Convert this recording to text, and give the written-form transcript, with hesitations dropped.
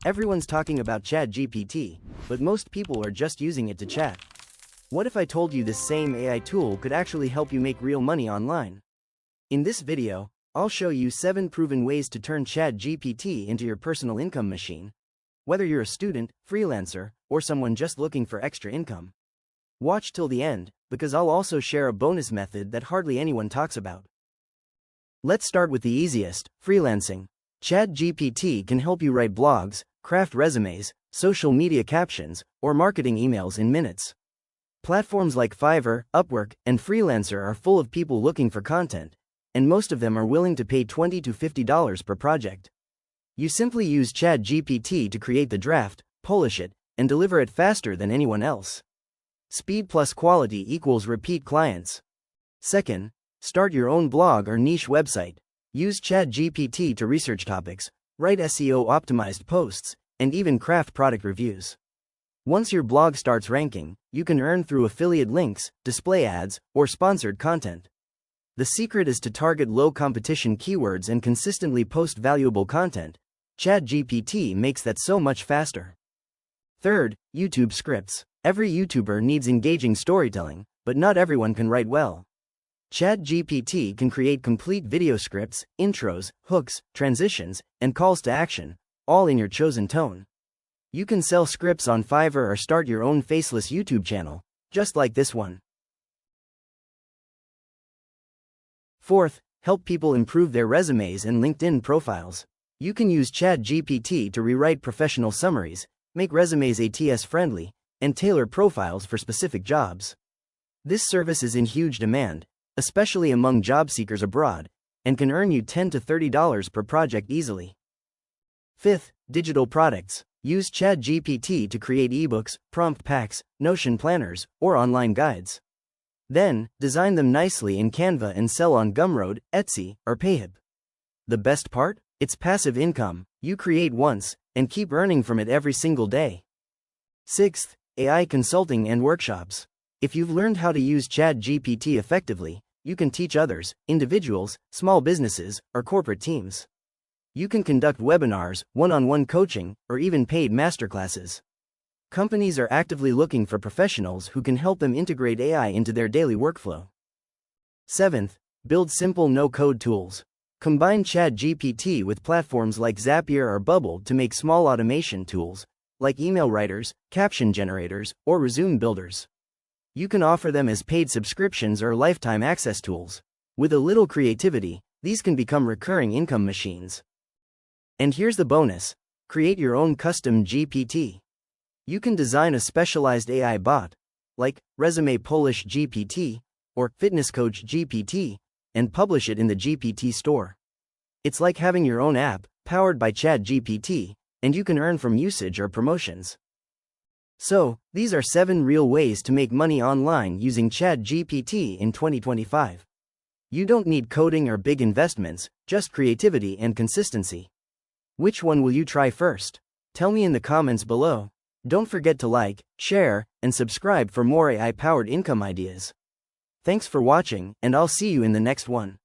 Everyone's talking about ChatGPT, but most people are just using it to chat. What if I told you this same AI tool could actually help you make real money online? In this video, I'll show you 7 proven ways to turn ChatGPT into your personal income machine, whether you're a student, freelancer, or someone just looking for extra income. Watch till the end, because I'll also share a bonus method that hardly anyone talks about. Let's start with the easiest, freelancing. ChatGPT can help you write blogs, craft resumes, social media captions, or marketing emails in minutes. Platforms like Fiverr, Upwork, and Freelancer are full of people looking for content, and most of them are willing to pay $20 to $50 per project. You simply use ChatGPT to create the draft, polish it, and deliver it faster than anyone else. Speed plus quality equals repeat clients. Second, start your own blog or niche website. Use ChatGPT to research topics, write SEO-optimized posts, and even craft product reviews. Once your blog starts ranking, you can earn through affiliate links, display ads, or sponsored content. The secret is to target low-competition keywords and consistently post valuable content. ChatGPT makes that so much faster. Third, YouTube scripts. Every YouTuber needs engaging storytelling, but not everyone can write well. ChatGPT can create complete video scripts, intros, hooks, transitions, and calls to action, all in your chosen tone. You can sell scripts on Fiverr or start your own faceless YouTube channel, just like this one. Fourth, help people improve their resumes and LinkedIn profiles. You can use ChatGPT to rewrite professional summaries, make resumes ATS-friendly, and tailor profiles for specific jobs. This service is in huge demand, especially among job seekers abroad, and can earn you $10 to $30 per project easily. Fifth, digital products. Use ChatGPT to create eBooks, prompt packs, Notion planners, or online guides. Then, design them nicely in Canva and sell on Gumroad, Etsy, or Payhip. The best part? It's passive income. You create once, and keep earning from it every single day. Sixth, AI consulting and workshops. If you've learned how to use ChatGPT effectively, you can teach others, individuals, small businesses, or corporate teams. You can conduct webinars, one-on-one coaching, or even paid masterclasses. Companies are actively looking for professionals who can help them integrate AI into their daily workflow. Seventh, build simple no-code tools. Combine ChatGPT with platforms like Zapier or Bubble to make small automation tools, like email writers, caption generators, or resume builders. You can offer them as paid subscriptions or lifetime access tools. With a little creativity, these can become recurring income machines. And here's the bonus: create your own custom GPT. You can design a specialized AI bot, like Resume Polish GPT or Fitness Coach GPT, and publish it in the GPT store. It's like having your own app, powered by ChatGPT, and you can earn from usage or promotions. So, these are 7 real ways to make money online using ChatGPT in 2025. You don't need coding or big investments, just creativity and consistency. Which one will you try first? Tell me in the comments below. Don't forget to like, share, and subscribe for more AI-powered income ideas. Thanks for watching, and I'll see you in the next one.